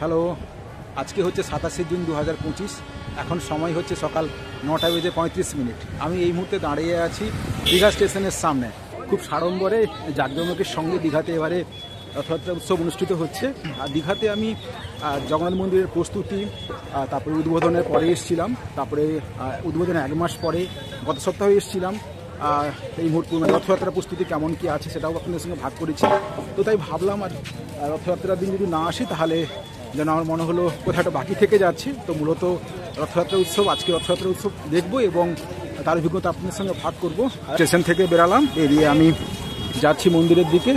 Hello, আজকে হচ্ছে 27 June 2025। এখন সময় হচ্ছে সকাল 9:35। আমি এই মুহূর্তে দাঁড়িয়ে আছি দীঘা স্টেশনের সামনে। খুব সাড়ম্বরে জাঁকজমকের সঙ্গে দীঘাতে এবারে রথযাত্রা উৎসব অনুষ্ঠিত হচ্ছে। আর দীঘাতে আমি জগন্নাথ মন্দিরের প্রস্তুতি, তারপরে উদ্বোধনের পরে এসেছিলাম, তারপরে উদ্বোধনের 1 মাস পরে গত সপ্তাহে এসেছিলাম। এই মুহূর্তে রথযাত্রার প্রস্তুতি কেমন কী আছে সেটাও আপনাদের সঙ্গে ভাগ করেছি। তো তাই ভাবলাম আর রথযাত্রার দিন যদি না আসি তাহলে যেন আমার মনে হলো কোথাও একটা বাকি থেকে যাচ্ছে। তো মূলত রথযাত্রা উৎসব, আজকে রথযাত্রা উৎসব দেখবো এবং তার অভিজ্ঞতা আপনাদের সঙ্গে ভাগ করবো। স্টেশন থেকে বেরালাম, বেরিয়ে আমি যাচ্ছি মন্দিরের দিকে।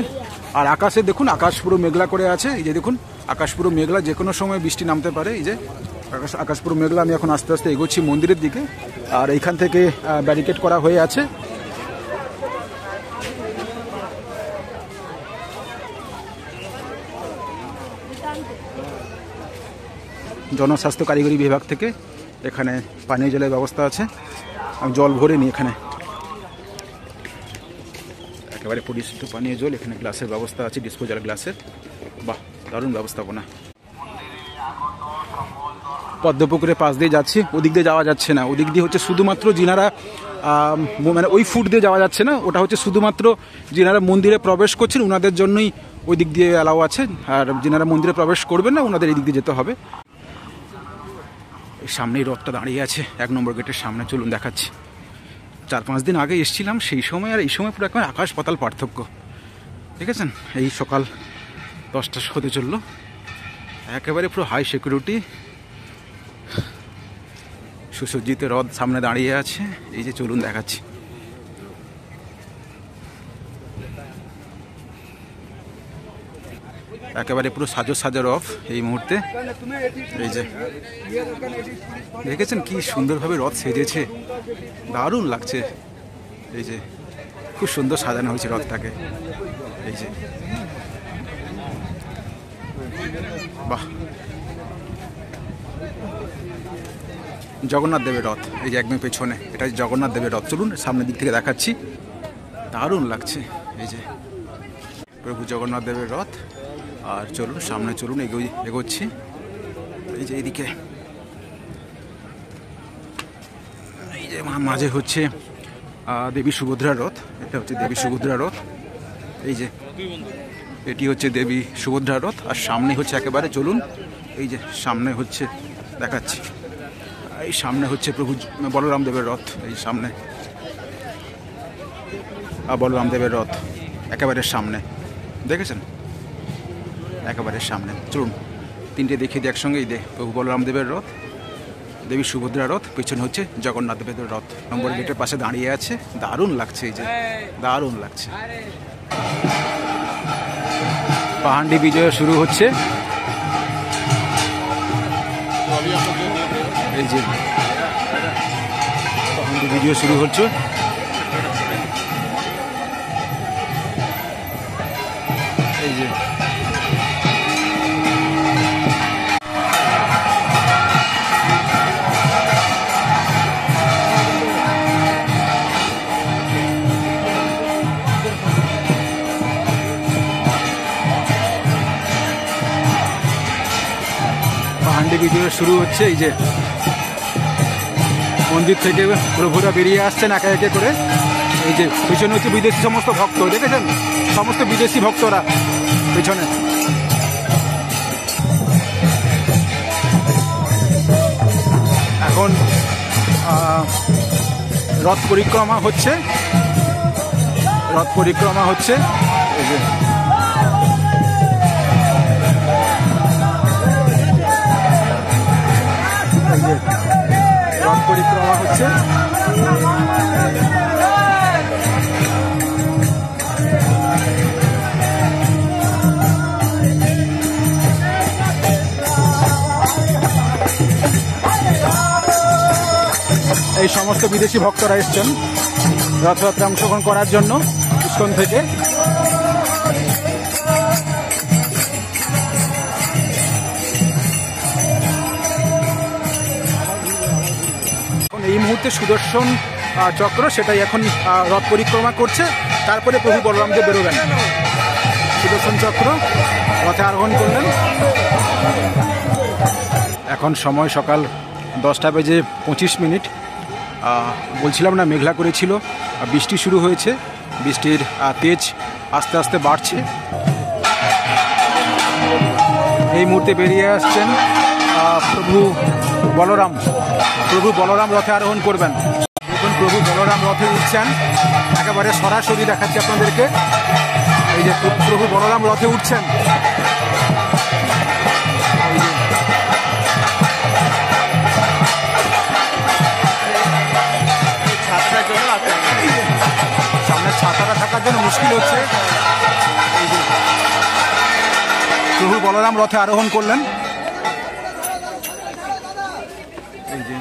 আর আকাশে দেখুন, আকাশ পুরো মেঘলা করে আছে। এই যে দেখুন, আকাশ পুরো মেঘলা, যে কোনো সময় বৃষ্টি নামতে পারে। এই যে আকাশ পুরো মেঘলা। আমি এখন আস্তে আস্তে এগোচ্ছি মন্দিরের দিকে। আর এইখান থেকে ব্যারিকেড করা হয়ে আছে। জনস্বাস্থ্য কারিগরি বিভাগ থেকে এখানে পানীয় জলের ব্যবস্থা আছে। আমি জল ভরে নিই এখানে, একেবারে পরিশুদ্ধ পানীয় জল। এখানে গ্লাসের ব্যবস্থা আছে, ডিসপোজাল গ্লাসের। বাহ, দারুণ ব্যবস্থাপনা। পদ্মপুকুরের পাশ দিয়ে যাচ্ছি, ওদিক দিয়ে যাওয়া যাচ্ছে না। ওদিক দিয়ে হচ্ছে শুধুমাত্র যিনারা মানে ওই ফুট দিয়ে যাওয়া যাচ্ছে না, ওটা হচ্ছে শুধুমাত্র যিনারা মন্দিরে প্রবেশ করছেন ওনাদের জন্যই ওই দিক দিয়ে অ্যালাউ আছে। আর যিনারা মন্দিরে প্রবেশ করবেন না ওনাদের এই দিক দিয়ে যেতে হবে। সামনেই রথটা দাঁড়িয়ে আছে 1 নম্বর গেটের সামনে। চলুন দেখাচ্ছি। 4-5 দিন আগে এসেছিলাম, সেই সময় আর এই সময় পুরো একবার আকাশ পাতাল পার্থক্য। দেখেছেন, এই সকাল 10টা হতে চললো। একেবারে পুরো হাই সিকিউরিটি সুসজ্জিত রথ সামনে দাঁড়িয়ে আছে। এই যে চলুন দেখাচ্ছি। একেবারে পুরো সাজো রথ এই মুহূর্তে। এই যে দেখেছেন কি সুন্দরভাবে রথ সেজেছে, দারুণ লাগছে। এই যে খুব সুন্দর সাজানো হয়েছে রথটাকে। এই যে বাহ, জগন্নাথ দেবের রথ। এই যে একদম পেছনে, এটা জগন্নাথ দেবের রথ। চলুন সামনের দিক থেকে দেখাচ্ছি, দারুণ লাগছে। এই যে প্রভু জগন্নাথ দেবের রথ। আর চলুন সামনে, চলুন এগোচ্ছি। এই যে এইদিকে, এই যে মাঝে হচ্ছে দেবী সুভদ্রার রথ। এটা হচ্ছে দেবী সুভদ্রার রথ। এই যে এটি হচ্ছে দেবী সুভদ্রার রথ। আর সামনে হচ্ছে একেবারে, চলুন এই যে সামনে হচ্ছে দেখাচ্ছি, এই সামনে হচ্ছে প্রভু বলরাম দেবের রথ। এই সামনে বলরাম দেবের রথ একেবারে সামনে, দেখেছেন একেবারে সামনে। চলুন 3টে দেখিয়ে দিই একসঙ্গে। এই প্রভু বলরাম দেবের রথ, দেবী সুভদ্রা রথ, পেছনে হচ্ছে জগন্নাথ দেবের রথ। নম্বর গেটের পাশে দাঁড়িয়ে আছে, দারুণ লাগছে। এই যে দারুণ লাগছে। পাহান্ডি বিজয় শুরু হচ্ছে। এই যে পাহান্ডি বিজয় শুরু হচ্ছে। এই যে পাহান্ডি বিজয় শুরু হচ্ছে। এই যে মন্দির থেকে প্রভুরা বেরিয়ে আসছেন একে একে করে। এই যে পিছনে হচ্ছে বিদেশি সমস্ত ভক্ত, দেখেছেন সমস্ত বিদেশি ভক্তরা পিছনে। এখন রথ পরিক্রমা হচ্ছে, রথ পরিক্রমা হচ্ছে। এই যে রথ পরিক্রমা হচ্ছে। এই সমস্ত বিদেশি ভক্তরা এসছেন রথযাত্রা অংশগ্রহণ করার জন্য ইস্কন থেকে। এই মুহূর্তে সুদর্শন চক্র সেটাই এখন রথ পরিক্রমা করছে। তারপরে প্রভু বলরামদেব বেরোবেন। সুদর্শন চক্র রথে আরোহণ করলেন। এখন সময় সকাল 10:25। বলছিলাম না মেঘলা করেছিল, বৃষ্টি শুরু হয়েছে, বৃষ্টির তেজ আস্তে আস্তে বাড়ছে। এই মুহূর্তে বেরিয়ে আসছেন প্রভু বলরাম রথে আরোহণ করবেন। দেখুন প্রভু বলরাম রথে উঠছেন, একেবারে সরাসরি দেখাচ্ছি আপনাদেরকে। এই যে প্রভু বলরাম রথে উঠছেন, সামনে ছাতাটা থাকার জন্য মুশকিল হচ্ছে। প্রভু বলরাম রথে আরোহণ করলেন। এই যে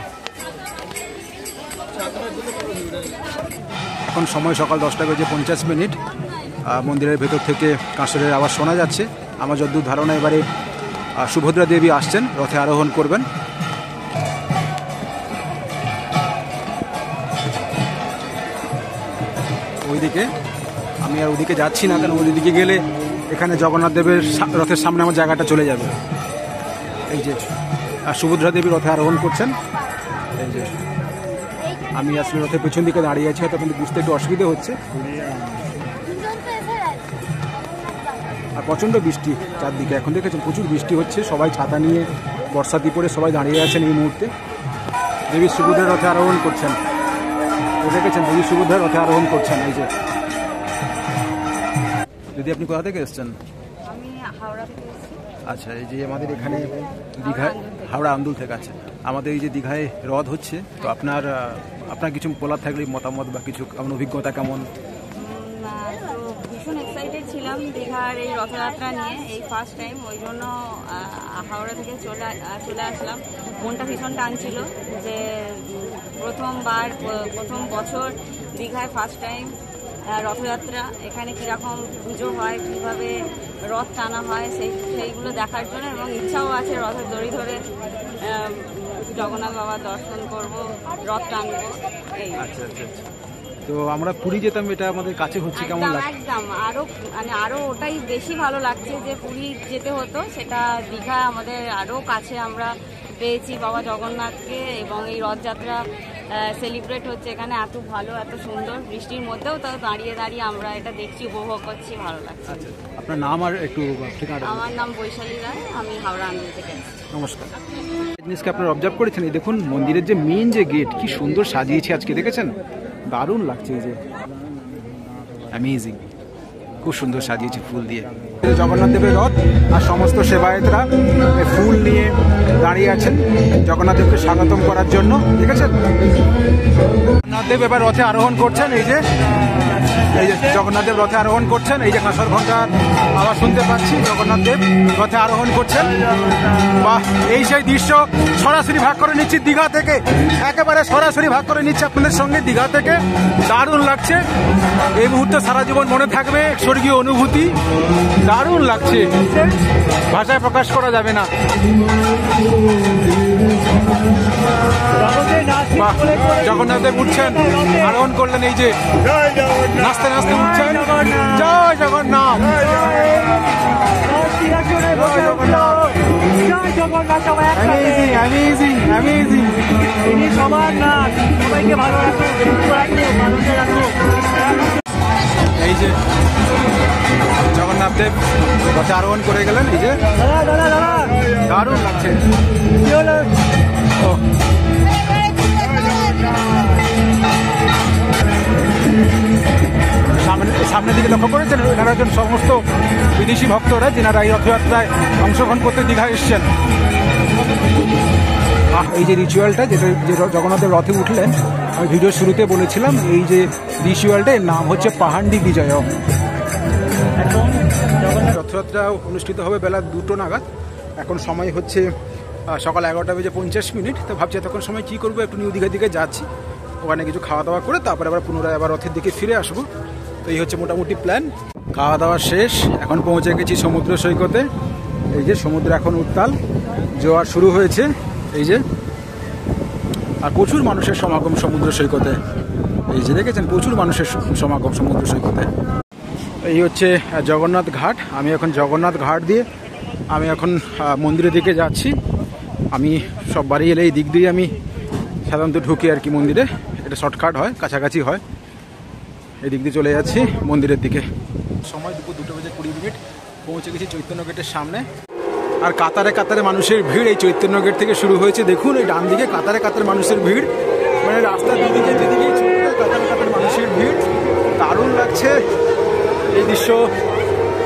এখন সময় সকাল 10:50। মন্দিরের ভেতর থেকে কাঁসরের আওয়াজ শোনা যাচ্ছে। আমার যতদূর ধারণা এবারে সুভদ্রা দেবী আসছেন, রথে আরোহণ করবেন। ওইদিকে আমি আর ওদিকে যাচ্ছি না, কারণ ওইদিকে গেলে এখানে জগন্নাথ দেবের রথের সামনে আমার জায়গাটা চলে যাবে। এই যে সুভদ্রা দেবী রথে আরোহণ করছেন। এই যে আমি আসলে রথের পেছন দিকে দাঁড়িয়ে আছি, হয়তো কিন্তু বুঝতে একটু অসুবিধা হচ্ছে। আর প্রচণ্ড বৃষ্টি চারদিকে, এখন দেখেছেন প্রচুর বৃষ্টি হচ্ছে। সবাই ছাতা নিয়ে বর্ষাতি পরে সবাই দাঁড়িয়ে আছেন এই মুহূর্তে। দেবী সুভদ্রার রথে আরোহণ করছেন, দেখেছেন দেবী সুভদ্রার রথে আরোহণ করছেন। এই যে দিদি, আপনি কোথা থেকে এসছেন? আমি হাওড়া থেকে এসেছি। আচ্ছা, এই যে আমাদের এখানে দীঘায়, হাওড়া আন্দুল থেকে আছে আমাদের এই যে দীঘায় রথ হচ্ছে, তো আপনার কিছু বলার থাকলে মতামত বা কিছু আপনার অভিজ্ঞতা কেমন? তো ভীষণ এক্সাইটেড ছিলাম দীঘার এই রথযাত্রা নিয়ে, এই ফার্স্ট টাইম, ওই জন্য হাওড়া থেকে চলে আসলাম। মনটা ভীষণ টানছিল যে প্রথম বছর দীঘায় ফার্স্ট টাইম রথযাত্রা, এখানে কীরকম পুজো হয়, কীভাবে রথ টানা হয় সেইগুলো দেখার জন্য, এবং ইচ্ছাও আছে রথের দড়ি ধরে জগন্নাথ বাবার দর্শন করব, রথ টানবো। এই আচ্ছা, তো আমরা পুরী যেতাম, এটা আমাদের কাছে হচ্ছে, কেমন লাগে? একদম আরো ওটাই বেশি ভালো লাগছে যে পুরী যেতে হতো, সেটা দীঘা আমাদের আরো কাছে আমরা পেয়েছি বাবা জগন্নাথকে, এবং এই রথযাত্রা সেলিব্রেট হচ্ছে এখানে এত ভালো, এত সুন্দর, বৃষ্টির মধ্যেও তাও দাঁড়িয়ে আমরা এটা দেখছি, উপভোগ করছি, ভালো লাগছে। আচ্ছা, আপনার নাম আর একটু ঠিকানা? আমার নাম বৈশালী রায়, আমি হাওড়া আন্দুল থেকে এসেছি। নমস্কার। জিনিসকে আপনারা অবজার্ভ করেছেন, এই দেখুন মন্দিরের যে মেন যে গেট কি সুন্দর সাজিয়েছে আজকে, দেখেছেন? দারুণ লাগছে, এই যে অ্যামেজিং, খুব সুন্দর সাজিয়েছে ফুল দিয়ে। জগন্নাথ দেবের রথ আর সমস্ত সেবায়েতরা ফুল নিয়ে দাঁড়িয়ে আছেন জগন্নাথ দেবকে স্বাগতম করার জন্য, দেখেছেন? জগন্নাথ দেব এবার রথে আরোহণ করছেন। এই যে জগন্নাথ দেব রথে আরোহণ করছেন, এই যে কাঁসর ঘণ্টার আওয়াজ শুনতে পাচ্ছি, জগন্নাথ দেব রথে আরোহণ করছেন। বাহ, এই সেই দৃশ্য সরাসরি ভাগ করে নিচ্ছি দীঘা থেকে, একেবারে সরাসরি ভাগ করে নিচ্ছি আপনাদের সঙ্গে দীঘা থেকে। দারুণ লাগছে এই মুহূর্তে, সারা জীবন মনে থাকবে, স্বর্গীয় অনুভূতি, দারুণ লাগছে, ভাষায় প্রকাশ করা যাবে না। জগন্নাথ দেব উঠছেন, আরোহণ করলেন, এই যে নাচতে নাচতে উঠছেন। জয় জগন্নাথ, এই যে জগন্নাথ দেব রথে আরোহণ করে গেলেন। এই যে দারুণ লাগছে। সামনের দিকে লক্ষ্য করেছেন, এখানে একজন সমস্ত বিদেশি ভক্তরা যেনারা এই রথযাত্রায় অংশগ্রহণ করতে দীঘা এসছেন। এই যে রিচুয়ালটা, যেটা যে জগন্নাথের রথে উঠলেন, আমি ভিডিও শুরুতে বলেছিলাম, এই যে রিচুয়ালটা এর নাম হচ্ছে পাহান্ডি বিজয়। রথযাত্রা অনুষ্ঠিত হবে বেলা 2টো নাগাদ। এখন সময় হচ্ছে সকাল 11:50। তো ভাবছি এতক্ষণ সময় কী করবো, একটু নিউ দীঘার দিকে যাচ্ছি, ওখানে কিছু খাওয়া দাওয়া করে তারপরে আবার পুনরায় আবার রথের দিকে ফিরে আসবো। তো এই হচ্ছে মোটামুটি প্ল্যান। খাওয়া দাওয়া শেষ, এখন পৌঁছে গেছি সমুদ্র সৈকতে। এই যে সমুদ্র এখন উত্তাল, জোয়ার শুরু হয়েছে। এই যে আর প্রচুর মানুষের সমাগম সমুদ্র সৈকতে, এই যে দেখেছেন প্রচুর মানুষের সমাগম সমুদ্র সৈকতে। এই হচ্ছে জগন্নাথ ঘাট। আমি এখন জগন্নাথ ঘাট দিয়ে আমি এখন মন্দিরের দিকে যাচ্ছি। আমি সব বাড়ি এলে এই দিক দিয়ে আমি সাধারণত ঢুকি আর কি মন্দিরে, এটা শর্টকাট হয়, কাছাকাছি হয়। এই দিক দিয়ে চলে যাচ্ছি মন্দিরের দিকে। সময় দুপুর 2:20 পৌঁছে গেছি চৈতন্য গেটের সামনে। আর কাতারে কাতারে মানুষের ভিড় এই চৈতন্য গেট থেকে শুরু হয়েছে। দেখুন এই ডান দিকে কাতারে কাতারে মানুষের ভিড়, মানে রাস্তার দুদিকে যেদিকে কাতারে কাতারে মানুষের ভিড়। দারুণ লাগছে এই দৃশ্য,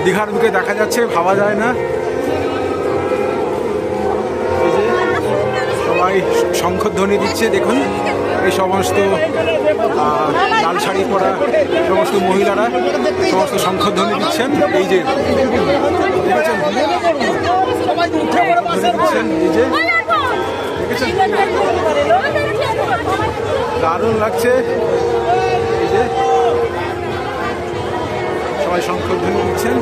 দীঘার বুকে দেখা যাচ্ছে, ভাবা যায় না। এই যে সবাই শঙ্খধ্বনি দিচ্ছে, দেখুন এই সমস্ত লাল শাড়ি পরা সমস্ত মহিলারা সমস্ত শঙ্খধ্বনি দিচ্ছেন। এই যে দেখেছেন, এই যে দেখেছেন, দারুণ লাগছে। এই যে সবাই শঙ্খধ্বনি দিচ্ছেন।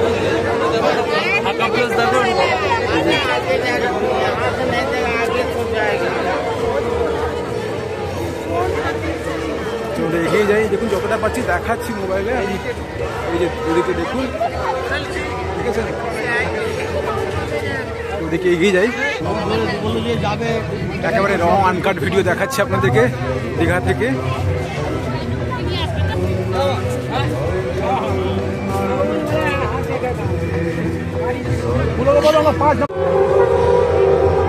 চলে এগিয়ে যাই, দেখুন যতটা পাচ্ছি দেখাচ্ছি মোবাইলে আমি। এই যে ওদিকে দেখুন, ঠিক আছে, ওদিকে এগিয়ে যাই, একেবারে রং আনকাট ভিডিও দেখাচ্ছি আপনাদেরকে দীঘা থেকে।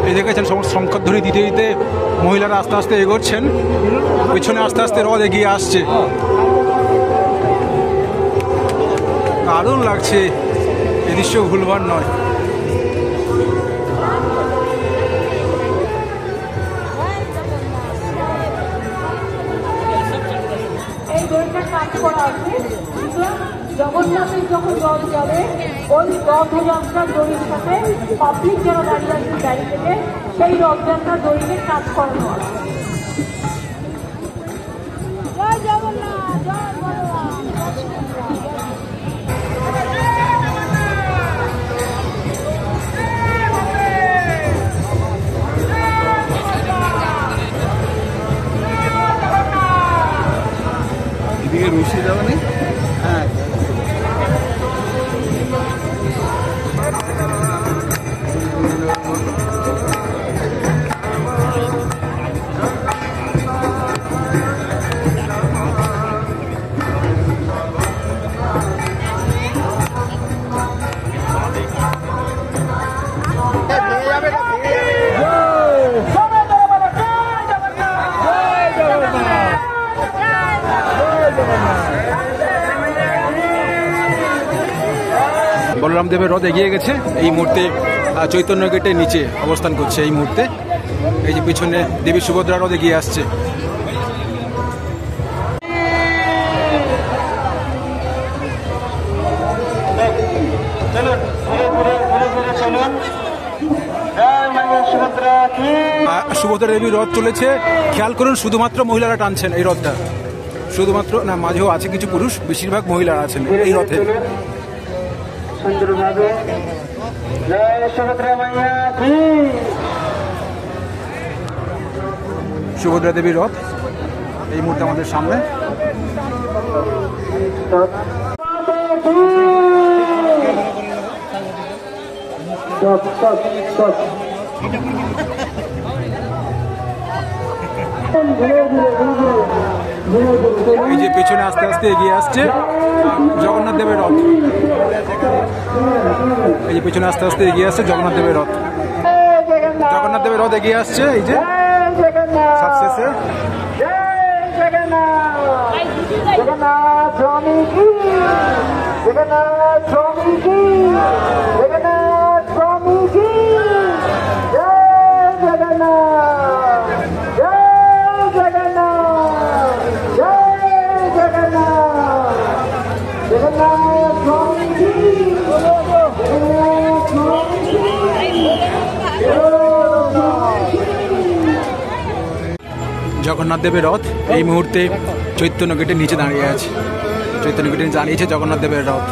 এই দেখেছেন সমস্ত শঙ্খধ্বনি দিতে দিতে মহিলারা আস্তে আস্তে এগোচ্ছেন, পিছনে আস্তে আস্তে রথ এগিয়ে আসছে। দারুণ লাগছে এই দৃশ্য, ভুলবার নয়। জগন্নাথের যখন রথ যাবে ওই রথযাত্রার দড়ির সাথে পাবলিক যারা দাঁড়িয়ে আছে ব্যারিকেডে, সেই রথযাত্রার দড়িকে কাজ করানো হয়। জয় জগন্নাথ, জয় বলরাম। এদিকে রুশি যাবে না? হ্যাঁ, বলরাম দেবের রথ এগিয়ে গেছে। এই মুহূর্তে চৈতন্য গেটের নিচে অবস্থান করছে এই মুহূর্তে। এই যে পিছনে দেবী সুভদ্রা রথ এগিয়ে আসছে। সুভদ্রা দেবীর রথ চলেছে, খেয়াল করুন শুধুমাত্র মহিলারা টানছেন এই রথটা, শুধুমাত্র না, মাঝেও আছে কিছু পুরুষ, বেশিরভাগ মহিলারা আছেন এই রথে। সুন্দরভাবে জয় সুভদ্রা মাইয়া কি। সুভদ্রা দেবীর রথ এই মুহূর্তে আমাদের সামনে। এই যে পেছনে আস্তে আস্তে এগিয়ে আসছে জগন্নাথ দেবের রথ। এই যে পেছনে আস্তে আস্তে এগিয়ে আসছে জগন্নাথ দেবের রথ। জগন্নাথ দেবের রথ এগিয়ে আসছে এই যে সবশেষে। জগন্নাথ দেবের রথ এই মুহূর্তে চৈতন্য গেটের নিচে দাঁড়িয়ে আছে। চৈতন্য গেটের নিচে দাঁড়িয়েছে জগন্নাথ দেবের রথ।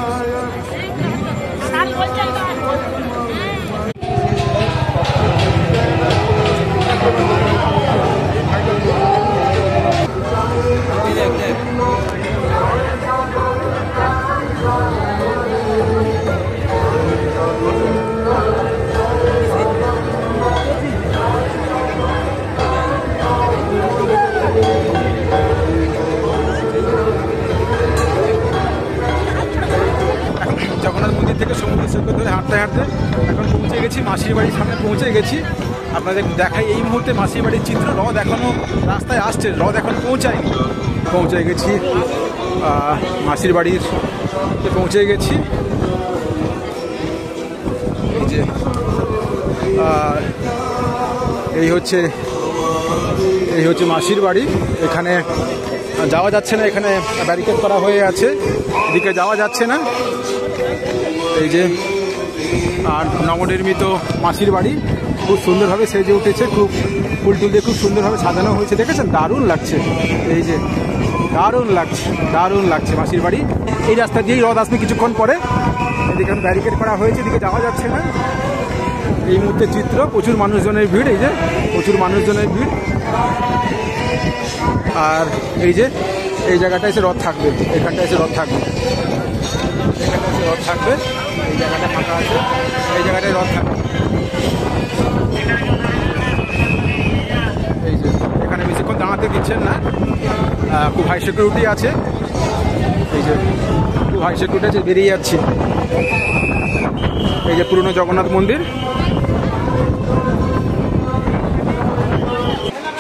বাড়ির সামনে পৌঁছে গেছি। আপনাদের দেখাই এই মুহূর্তে মাসির বাড়ির চিত্র। রথ এখনও রাস্তায় আসছে, রথ এখন পৌঁছায়নি। পৌঁছে গেছি মাসির বাড়ির পৌঁছে গেছি। এই যে এই হচ্ছে মাসির বাড়ি। এখানে যাওয়া যাচ্ছে না, এখানে ব্যারিকেড করা হয়ে আছে, এদিকে যাওয়া যাচ্ছে না। এই যে আর নবনির্মিত মাসির বাড়ি খুব সুন্দরভাবে সেজে উঠেছে, খুব ফুল টুল দিয়ে খুব সুন্দরভাবে সাজানো হয়েছে, দেখেছেন? দারুণ লাগছে। এই যে দারুণ লাগছে মাসির বাড়ি। এই রাস্তা দিয়েই রথ আসবে কিছুক্ষণ পরে। এদিকে ব্যারিকেড করা হয়েছে, এদিকে যাওয়া যাচ্ছে না। এই মুহূর্তে চিত্র, প্রচুর মানুষজনের ভিড়। এই যে প্রচুর মানুষজনের ভিড়। আর এই যে এই জায়গাটা এসে রথ থাকবে, এখানটা এসে রথ থাকবে, এখানটা এসে রথ থাকবে। এই জায়গাটা ফাঁকা আছে, এই জায়গাটায় রথ থাকবে। এই যে এখানে বেশিক্ষণ দাঁড়াতে দিচ্ছেন না, খুব হাই সিকিউরিটি আছে। এই যে খুব হাই সিকিউরিটি আছে, বেরিয়ে যাচ্ছি। এই যে পুরনো জগন্নাথ মন্দির।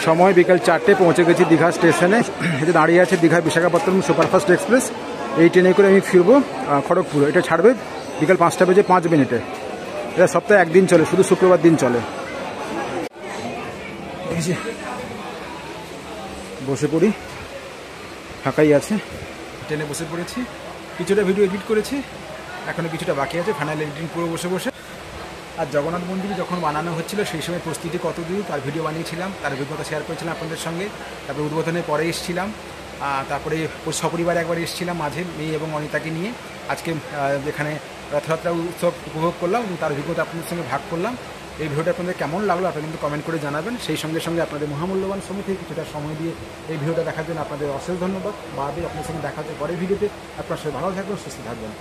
সময় বিকেল 4টে, পৌঁছে গেছি দীঘা স্টেশনে। এই যে দাঁড়িয়ে আছে দীঘা বিশাখাপত্তনম সুপারফাস্ট এক্সপ্রেস। এই ট্রেনে করে আমি ফিরবো খড়গপুর। এটা ছাড়বে বিকেল 5টা বেজে 5 মিনিটে। এটা সপ্তাহে একদিন চলে, শুধু শুক্রবার দিন চলে। এই যে বসে পড়ি, ফাঁকাই আছে, ট্রেনে বসে পড়েছি। কিছুটা ভিডিও এডিট করেছি, এখনও কিছুটা বাকি আছে, ফাইনাল এডিটিং পুরো বসে বসে। আর জগন্নাথ মন্দির যখন বানানো হচ্ছিল সেই সময় প্রস্তুতি কতদূর তার ভিডিও বানিয়েছিলাম, তার অভিজ্ঞতা শেয়ার করেছিলাম আপনাদের সঙ্গে। তারপরে উদ্বোধনের পরে এসেছিলাম, তারপরে সপরিবারে একবার এসেছিলাম মাঝে, মেয়ে এবং অনিতাকে নিয়ে। আজকে যেখানে রথযাত্রা উৎসব উপভোগ করলাম এবং তার অভিজ্ঞতা আপনাদের সঙ্গে ভাগ করলাম। এই ভিডিওটা আপনাদের কেমন লাগলো আপনারা কিন্তু কমেন্ট করে জানাবেন। সেই সঙ্গে সঙ্গে আপনাদের মহামূল্যবান সময় থেকে কিছুটা সময় দিয়ে এই ভিডিওটা দেখার জন্য আপনাদের অশেষ ধন্যবাদ। বাদে আপনাদের সঙ্গে দেখা হচ্ছে পরের ভিডিওতে। আপনার সবাই ভালো থাকবেন, সুস্থ থাকবেন।